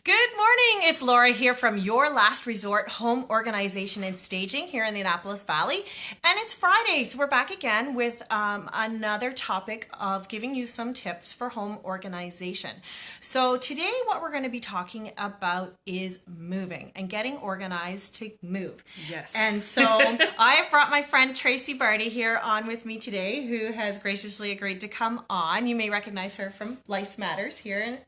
Good morning. It's Laura here from Your Last Resort Home Organization and Staging here in the Annapolis Valley. And it's Friday, so we're back again with another topic of giving you some tips for home organization. So today what we're going to be talking about is moving and getting organized to move. Yes. And so I have brought my friend Tracy Barty here on with me today, who has graciously agreed to come on. You may recognize her from Lice Matters here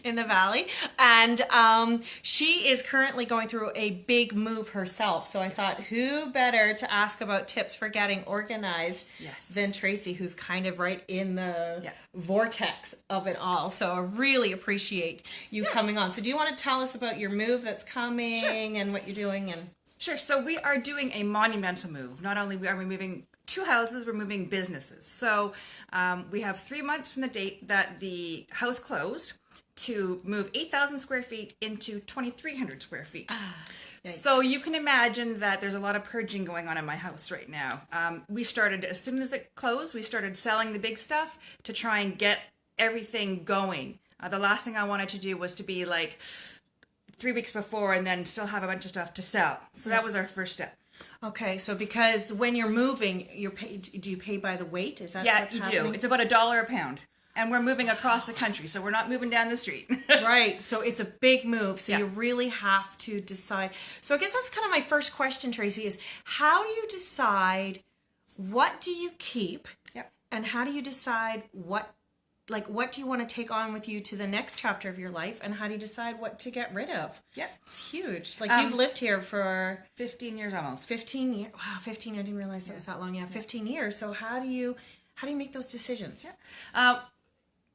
in the Valley. And she is currently going through a big move herself. So I thought, who better to ask about tips for getting organized than Tracy, who's kind of right in the vortex of it all. So I really appreciate you coming on. So do you want to tell us about your move that's coming and what you're doing? Sure. So we are doing a monumental move. Not only are we moving 2 houses, we're moving businesses. So we have 3 months from the date that the house closed to move 8,000 square feet into 2,300 square feet. So you can imagine that there's a lot of purging going on in my house right now. We started, as soon as it closed, we started selling the big stuff to try and get everything going. The last thing I wanted to do was to be like 3 weeks before and then still have a bunch of stuff to sell. So that was our first step. Okay, so because when you're moving, do you pay by the weight? Is that what's happening? Do. It's about $1 a pound. And we're moving across the country, so we're not moving down the street. Right. So it's a big move. So you really have to decide. So I guess that's kind of my first question, Tracy, is how do you decide what do you keep? Yep. And how do you decide what do you want to take on with you to the next chapter of your life? And how do you decide what to get rid of? Yeah. It's huge. Like you've lived here for 15 years almost. 15 years. Wow, 15. I didn't realize that was that long. Yeah, 15 years. So how do you make those decisions? Yeah.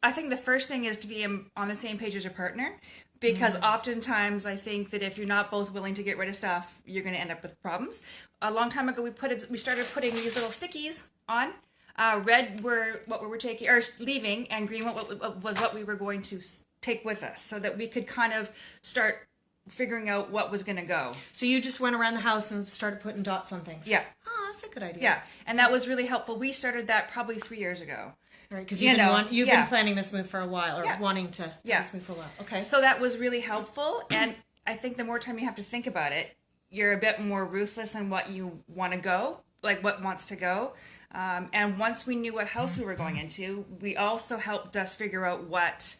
I think the first thing is to be on the same page as your partner, because oftentimes I think that if you're not both willing to get rid of stuff, you're going to end up with problems. A long time ago, we started putting these little stickies on. Red were what we were taking or leaving, and green was what we were going to take with us, so that we could kind of start figuring out what was going to go. So you just went around the house and started putting dots on things. Yeah. Oh, that's a good idea. Yeah, and that was really helpful. We started that probably 3 years ago. Right, because you've been planning this move for a while, or wanting to do this move for a while. Okay. So that was really helpful, and I think the more time you have to think about it, you're a bit more ruthless in what you want to go, like what wants to go. And once we knew what house we were going into, we also helped us figure out what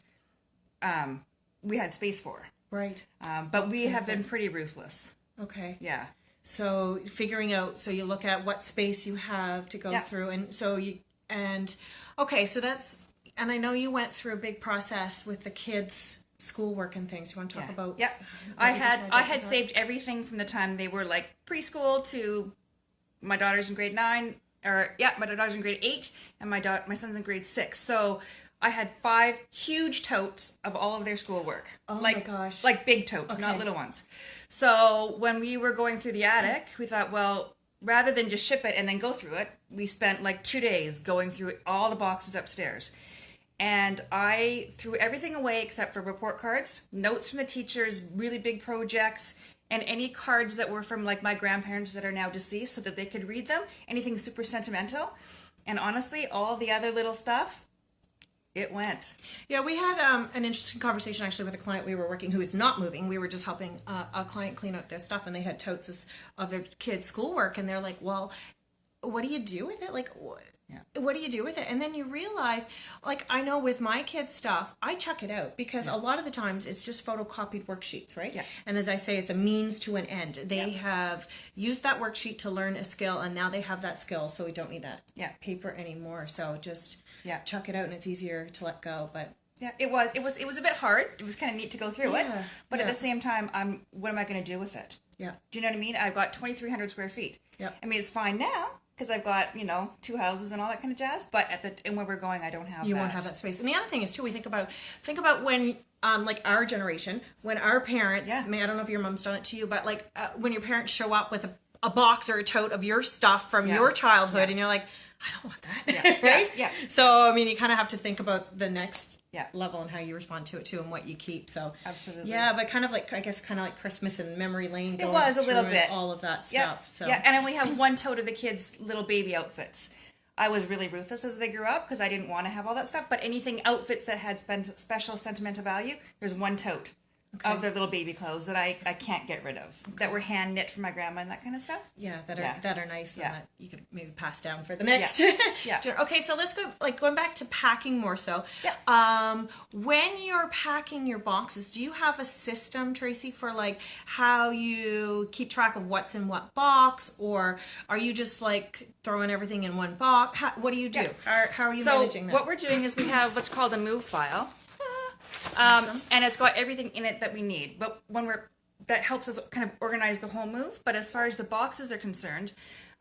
we had space for. Right. But we have been pretty ruthless. Okay. Yeah. So figuring out, so you look at what space you have to go through, and so okay, so that's, and I know you went through a big process with the kids' schoolwork and things. You want to talk about? Yeah. I had saved everything from the time they were like preschool to my daughter's in grade 9, my daughter's in grade 8, and my son's in grade 6. So I had 5 huge totes of all of their schoolwork. Oh my gosh. Like big totes, not little ones. So when we were going through the attic, we thought, well, rather than just ship it and then go through it, we spent like 2 days going through all the boxes upstairs. And I threw everything away except for report cards, notes from the teachers, really big projects, and any cards that were from like my grandparents that are now deceased so that they could read them, anything super sentimental. And honestly, all the other little stuff, it went. Yeah, we had an interesting conversation actually with a client we were working who is not moving. We were just helping a client clean up their stuff, and they had totes of their kids' schoolwork, and they're like, well, what do you do with it? Like, what do you do with it? And then you realize, like, I know with my kids' stuff, I chuck it out because a lot of the times it's just photocopied worksheets, right? Yeah. And as I say, it's a means to an end. They have used that worksheet to learn a skill, and now they have that skill, so we don't need that paper anymore. So just chuck it out, and it's easier to let go. But it was a bit hard. It was kind of neat to go through it, but at the same time, what am I going to do with it? Yeah. Do you know what I mean? I've got 2,300 square feet. Yeah. I mean, it's fine now because I've got 2 houses and all that kind of jazz. But and where we're going, I don't have. You won't have that space. And the other thing is too, we think about when like our generation, when our parents. I mean, I don't know if your mom's done it to you, but like when your parents show up with a box or a tote of your stuff from your childhood, and you're like, I don't want that, right? Yeah. So I mean, you kind of have to think about the next level and how you respond to it too, and what you keep. So absolutely, but kind of like like Christmas and memory lane. It was a little bit all of that stuff. So and then we have one tote of the kids' little baby outfits. I was really ruthless as they grew up because I didn't want to have all that stuff. But anything outfits that had special sentimental value, there's one tote. of their little baby clothes that I can't get rid of, that were hand knit for my grandma and that kind of stuff. Yeah, that are nice and that you could maybe pass down for the next. Yeah. Okay, so let's go going back to packing more so. Yeah. When you're packing your boxes, do you have a system, Tracy, for like how you keep track of what's in what box, or are you just like throwing everything in one box? What do you do? How are you managing that? So what we're doing is we have what's called a move file. And it's got everything in it that we need. But that helps us kind of organize the whole move. But as far as the boxes are concerned,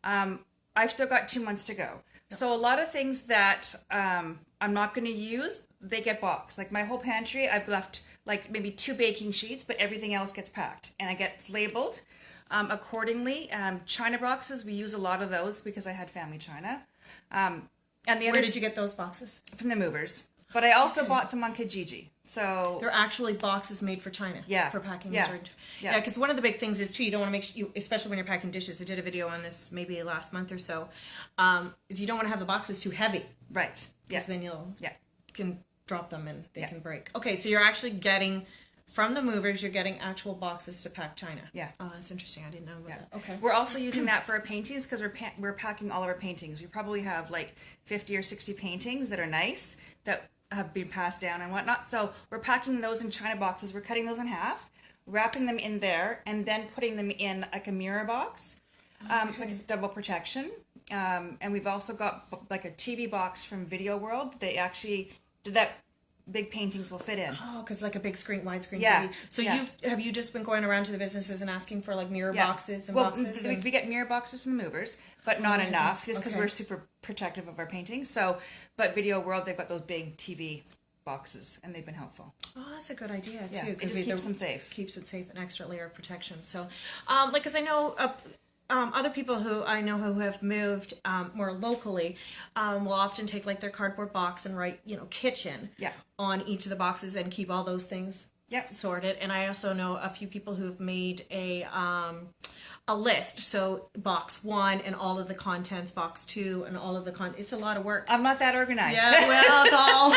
I've still got 2 months to go. So a lot of things that I'm not going to use, they get boxed. Like my whole pantry, I've left like maybe 2 baking sheets, but everything else gets packed. And I get labeled accordingly. China boxes, we use a lot of those because I had family china. And the Where did you get those boxes? From the movers. But I also bought some on Kijiji. So they're actually boxes made for China. Yeah. For packing. Yeah. Yeah. Because one of the big things is too, you don't want to make sure especially when you're packing dishes. I did a video on this maybe last month or so. Is you don't want to have the boxes too heavy. Right. Because then you can drop them and they Yeah. can break. Okay, so you're actually getting from the movers. You're getting actual boxes to pack China. Yeah. Oh, that's interesting. I didn't know about that. Okay. We're also using that for our paintings because we're packing all of our paintings. We probably have like 50 or 60 paintings that are nice that have been passed down and whatnot. So we're packing those in China boxes. We're cutting those in half, wrapping them in there, and then putting them in like a mirror box. It's like it's double protection. And we've also got like a TV box from Video World. They actually did that. Big paintings will fit in. Oh, because like a big screen, widescreen Yeah. TV. So Yeah. have you just been going around to the businesses and asking for like mirror boxes and boxes? We get mirror boxes from the movers, but not enough, just because Okay. we're super protective of our paintings. So, but Video World, they've got those big TV boxes, and they've been helpful. Oh, that's a good idea too. Yeah, it Could just be keeps them safe. Keeps it safe, an extra layer of protection. So, because I know other people who I know who have moved more locally will often take like their cardboard box and write, kitchen on each of the boxes and keep all those things sorted. And I also know a few people who've made a list. So box 1 and all of the contents, box 2 and all of the it's a lot of work. I'm not that organized. Yeah, well, it's all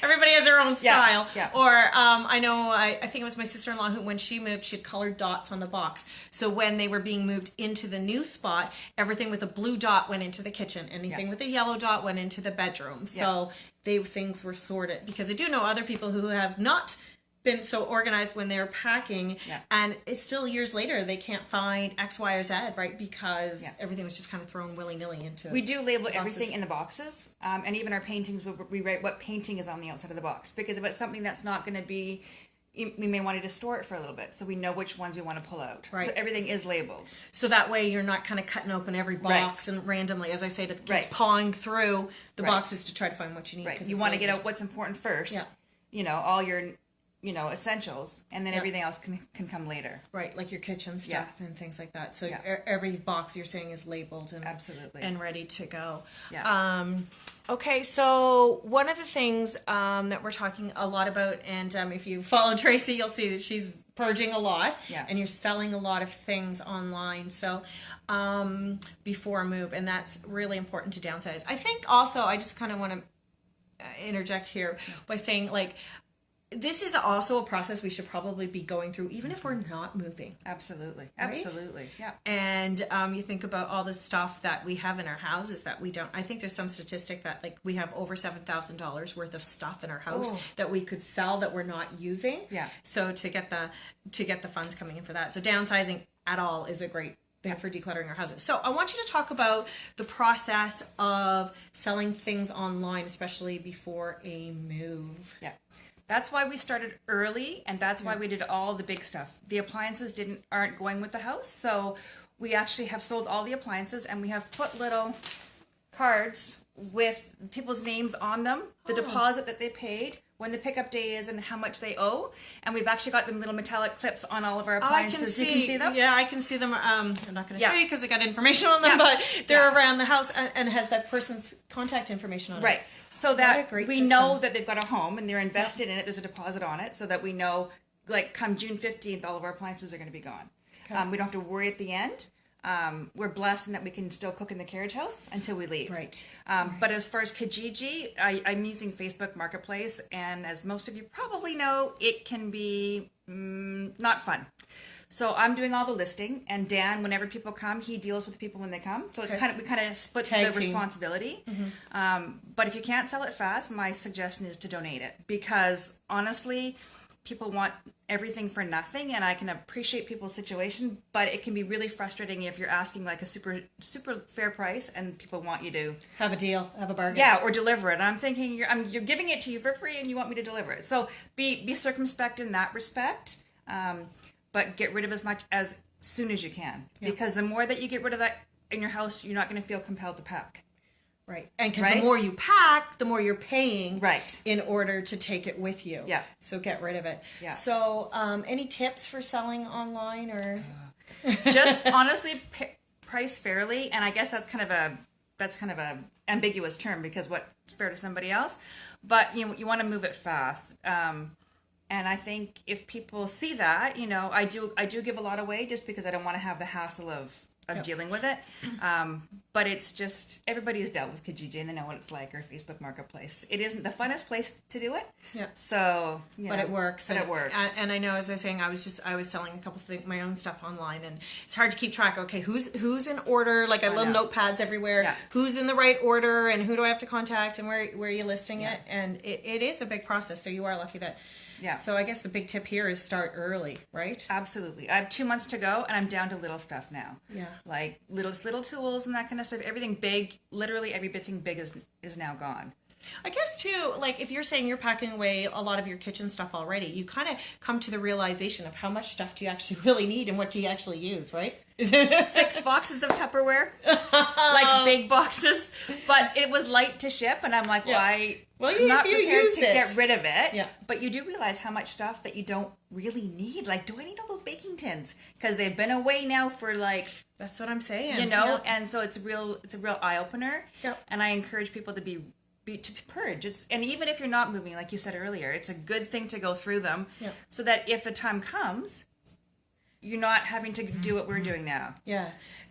everybody has their own style. Yeah. Or I know I think it was my sister-in-law who, when she moved, she had colored dots on the box. So when they were being moved into the new spot, everything with a blue dot went into the kitchen. Anything with a yellow dot went into the bedroom. So things were sorted, because I do know other people who have not been so organized when they're packing, and it's still years later they can't find X, Y, or Z, right? Because everything was just kind of thrown willy-nilly into. We do label everything in the boxes, and even our paintings, we write what painting is on the outside of the box, because if it's something that's not going to be, we may want to store it for a little bit, so we know which ones we want to pull out. Right. So everything is labeled. So that way you're not kind of cutting open every box and randomly, as I say to the kids, pawing through the boxes to try to find what you need. Right. You want to get out what's important first. Yeah. All your essentials, and then everything else can come later. Right, like your kitchen stuff and things like that. So every box you're saying is labeled and absolutely and ready to go. Yeah. Okay, so one of the things that we're talking a lot about, and if you follow Tracy, you'll see that she's purging a lot, and you're selling a lot of things online. So before a move, and that's really important to downsize. I think also I just kind of want to interject here by saying, like, this is also a process we should probably be going through, even if we're not moving. Absolutely. Right? Absolutely. Yeah. And you think about all the stuff that we have in our houses that we don't. I think there's some statistic that like we have over $7,000 worth of stuff in our house that we could sell that we're not using. Yeah. So to get the funds coming in for that. So downsizing at all is a great thing for decluttering our houses. So I want you to talk about the process of selling things online, especially before a move. Yeah. That's why we started early, and that's why we did all the big stuff. The appliances aren't going with the house, so we actually have sold all the appliances, and we have put little cards with people's names on them, the deposit that they paid, when the pickup day is, and how much they owe. And we've actually got them little metallic clips on all of our appliances. You can see them? Yeah, I can see them. I'm not going to show you because I got information on them, but they're around the house and has that person's contact information on it. Right. So that we system. know that they've got a home and they're invested in it. There's a deposit on it, so that we know, like, come June 15th, all of our appliances are going to be gone. Okay. We don't have to worry at the end. We're blessed in that we can still cook in the carriage house until we leave. Right. But as far as Kijiji, I'm using Facebook Marketplace, and as most of you probably know, it can be not fun. So I'm doing all the listing, and Dan, whenever people come, he deals with the people when they come. So it's we kind of split Tag the team. responsibility. But if you can't sell it fast, my suggestion is to donate it, because honestly, people want everything for nothing, and I can appreciate people's situation, but it can be really frustrating if you're asking like a super fair price and people want you to Have a deal, have a bargain. or deliver it. I'm thinking you're giving it to you for free and you want me to deliver it. So be circumspect in that respect, but get rid of as much as soon as you can, because the more that you get rid of that in your house, you're not going to feel compelled to pack. Right. And because Right? the more you pack, the more you're paying Right. in order to take it with you. Yeah. So get rid of it. Yeah. So any tips for selling online or? Just honestly price fairly, and I guess that's kind of a ambiguous term, because what's fair to somebody else, but you want to move it fast. And I think if people see that, I do give a lot away just because I don't want to have the hassle of dealing with it. But it's just, everybody has dealt with Kijiji and they know what it's like, or Facebook Marketplace. It isn't the funnest place to do it. Yeah. So, But it works. But it works. And I know, as I was saying, I was selling a couple of my own stuff online, and it's hard to keep track. Okay, who's in order? Like I have little notepads everywhere. Yeah. Who's in the right order, and who do I have to contact, and where are you listing it? And it is a big process. So you are lucky that. Yeah. So I guess the big tip here is start early, right? Absolutely. I have 2 months to go, and I'm down to little stuff now. Yeah. Like little tools and that kind of stuff. Everything big, literally everything big is now gone. I guess too, like if you're saying you're packing away a lot of your kitchen stuff already, you kind of come to the realization of how much stuff do you actually really need and what do you actually use, right? 6 boxes of Tupperware, like big boxes, but it was light to ship, and I'm like, I'm not prepared to get rid of it. Yeah. But you do realize how much stuff that you don't really need. Like, do I need all those baking tins? Because they've been away now for like. That's what I'm saying. And so it's a real eye opener. Yep. And I encourage people to to purge. And even if you're not moving, like you said earlier, it's a good thing to go through them, so that if the time comes, you're not having to do what we're doing now. Yeah,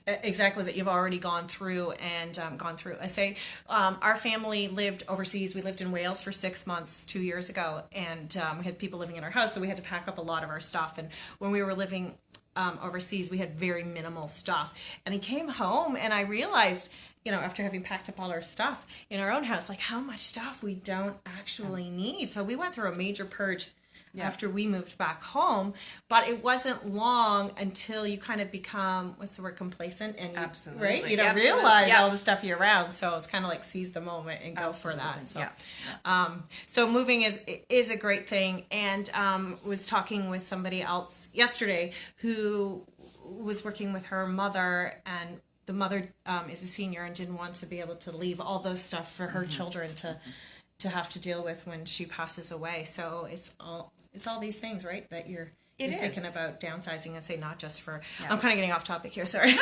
exactly. That you've already gone through and gone through. I say our family lived overseas. We lived in Wales for 6 months 2 years ago, and we had people living in our house, so we had to pack up a lot of our stuff. And when we were living overseas, we had very minimal stuff. And I came home and I realized, after having packed up all our stuff in our own house, like how much stuff we don't actually need. So we went through a major purge after we moved back home, but it wasn't long until you kind of become, what's the word, complacent, and Absolutely. Right? You don't realize all the stuff you're around. So it's kind of like seize the moment and go for that. So, so moving is a great thing. And was talking with somebody else yesterday who was working with her mother, and the mother is a senior and didn't want to be able to leave all those stuff for her children to have to deal with when she passes away. So it's all these things, right, that you're thinking about downsizing, and say not just for. I'm kind of getting off topic here. Sorry.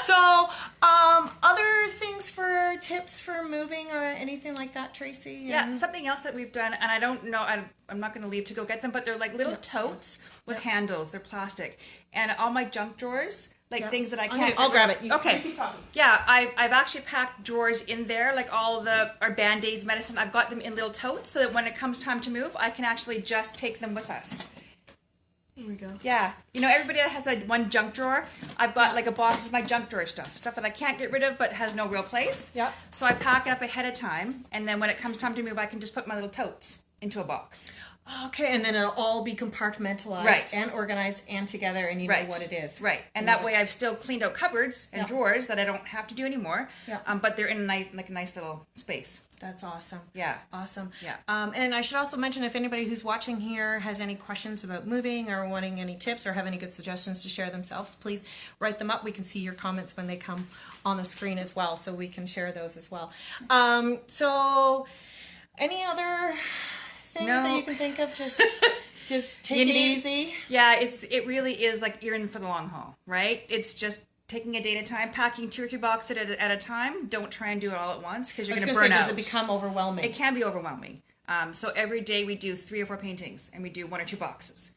So, other things for tips for moving or anything like that, Tracy? Yeah, something else that we've done, and I don't know, I'm not going to leave to go get them, but they're like little totes with handles. They're plastic, and all my junk drawers. Like things that I can't. I'll grab it. Okay. Yeah, I've actually packed drawers in there, like all our Band-Aids, medicine. I've got them in little totes, so that when it comes time to move, I can actually just take them with us. Here we go. Yeah, everybody that has like one junk drawer, I've got like a box of my junk drawer stuff that I can't get rid of but has no real place. Yeah. So I pack it up ahead of time, and then when it comes time to move, I can just put my little totes into a box. Okay, and then it'll all be compartmentalized and organized and together, and you know what it is. Right, and that way I've still cleaned out cupboards and drawers that I don't have to do anymore. Yeah. But they're in a nice little space. That's awesome. Yeah. Awesome. Yeah. And I should also mention, if anybody who's watching here has any questions about moving or wanting any tips or have any good suggestions to share themselves, please write them up. We can see your comments when they come on the screen as well, so we can share those as well. So, any other things that you can think of? Just take it easy. Yeah, it really is like you're in for the long haul, right? It's just taking a day at a time, packing 2 or 3 boxes at a time. Don't try and do it all at once, because you're going to burn out. Does it become overwhelming? It can be overwhelming. So every day we do 3 or 4 paintings, and we do 1 or 2 boxes.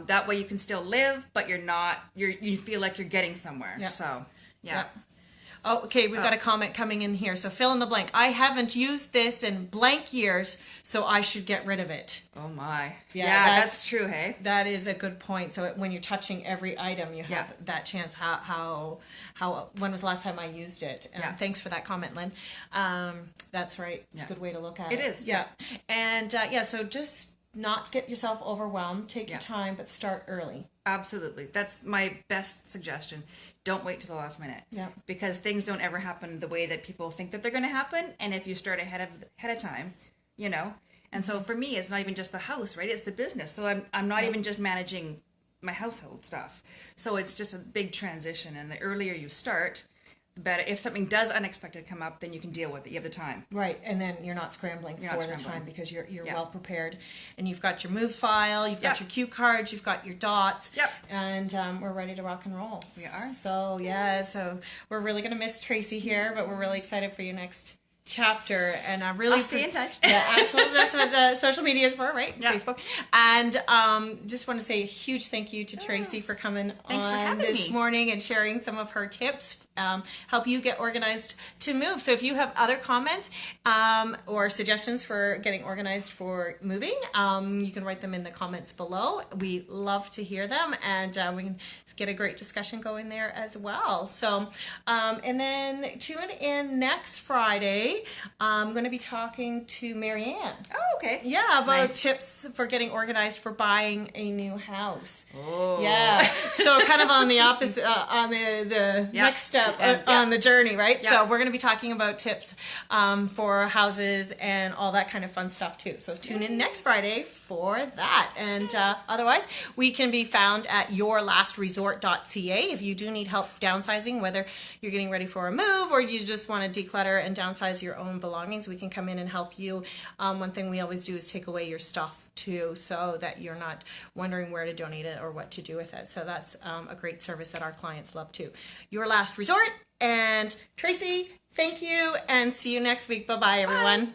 That way you can still live, but you feel like you're getting somewhere. Yeah. So, yeah. Oh, okay, we've got a comment coming in here. So fill in the blank. I haven't used this in blank years, so I should get rid of it. Oh my. Yeah, that's true, hey? That is a good point. So when you're touching every item, you have Yeah. that chance. How when was the last time I used it? Thanks for that comment, Lynn. That's right. It's a good way to look at it. It is. Yeah. And so just not get yourself overwhelmed. Take your time, but start early. Absolutely. That's my best suggestion. Don't wait till the last minute. Yeah. Because things don't ever happen the way that people think that they're going to happen. And if you start ahead of time, you know. And so for me, it's not even just the house, right? It's the business. So I'm not even just managing my household stuff. So it's just a big transition. And the earlier you start, the better. If something does unexpected come up, then you can deal with it. You have the time. Right, and then you're not scrambling You're not for the scrambling. time because you're well prepared, and you've got your move file, you've got your cue cards, you've got your dots, and we're ready to rock and roll. We are. So so we're really gonna miss Tracy here, but we're really excited for your next chapter, and I really I'll stay in touch. Yeah, absolutely. That's what social media is for, right? Yeah. Facebook. And just want to say a huge thank you to Tracy for coming Thanks for on having this me. morning and sharing some of her tips, help you get organized to move. So if you have other comments or suggestions for getting organized for moving, you can write them in the comments below. We love to hear them, and we can get a great discussion going there as well. So, and then tune in next Friday. I'm going to be talking to Marianne. Oh, okay. Yeah, about Nice. tips for getting organized for buying a new house. Oh. Yeah. So kind of on the opposite, on the next step on the journey, right? Yeah. So we're going to be talking about tips for houses and all that kind of fun stuff too. So tune in next Friday for that. And otherwise, we can be found at yourlastresort.ca if you do need help downsizing, whether you're getting ready for a move or you just want to declutter and downsize your own belongings. We can come in and help you. One thing we always do is take away your stuff too, so that you're not wondering where to donate it or what to do with it. So that's a great service that our clients love too. Your Last Resort. And Tracy, thank you, and see you next week. Bye-bye, everyone.